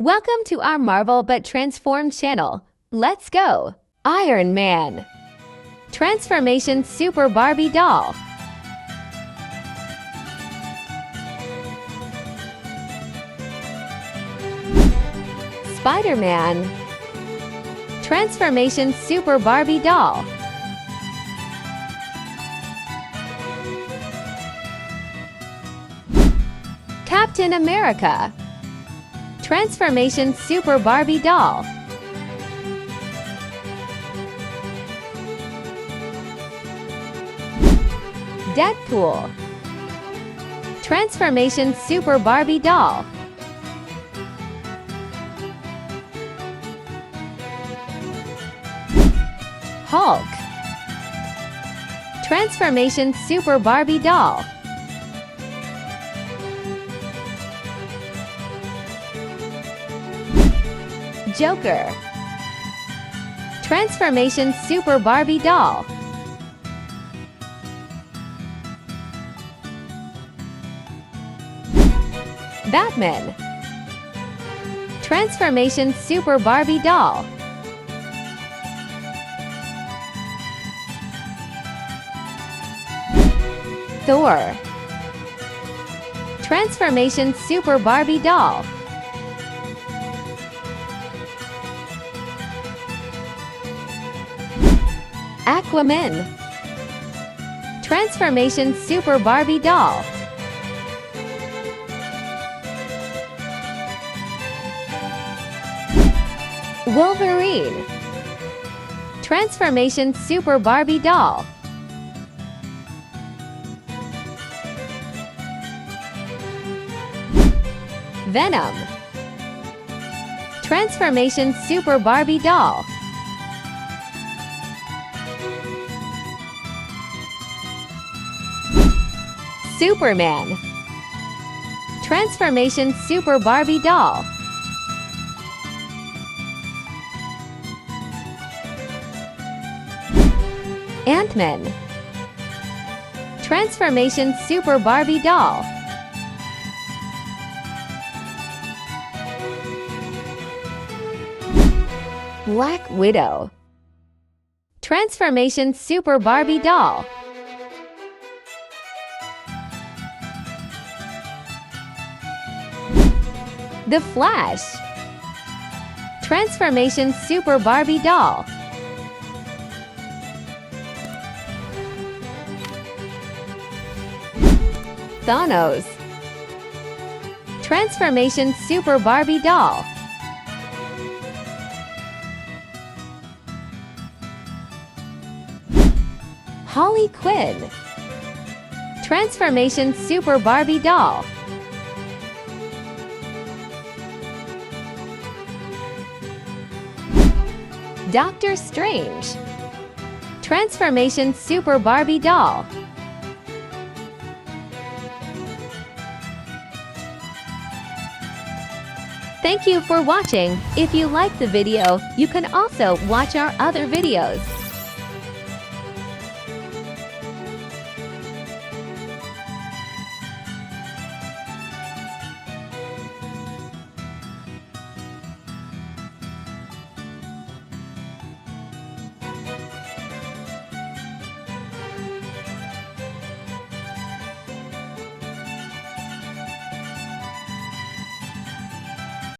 Welcome to our Marvel but Transformed channel. Let's go! Iron Man. Transformation Super Barbie Doll. Spider-Man. Transformation Super Barbie Doll. Captain America. Transformation Super Barbie Doll. Deadpool. Transformation Super Barbie Doll. Hulk. Transformation Super Barbie Doll. Joker. Transformation Super Barbie Doll. Batman. Transformation Super Barbie Doll. Thor. Transformation Super Barbie Doll. Aquaman. Transformation Super Barbie Doll. Wolverine. Transformation Super Barbie Doll. Venom. Transformation Super Barbie Doll. Superman. Transformation Super Barbie Doll. Ant-Man. Transformation Super Barbie Doll. Black Widow. Transformation Super Barbie Doll. The Flash. Transformation Super Barbie Doll. Thanos. Transformation Super Barbie Doll. Harley Quinn. Transformation Super Barbie Doll. Doctor Strange. Transformation Super Barbie Doll. Thank you for watching. If you liked the video, you can also watch our other videos.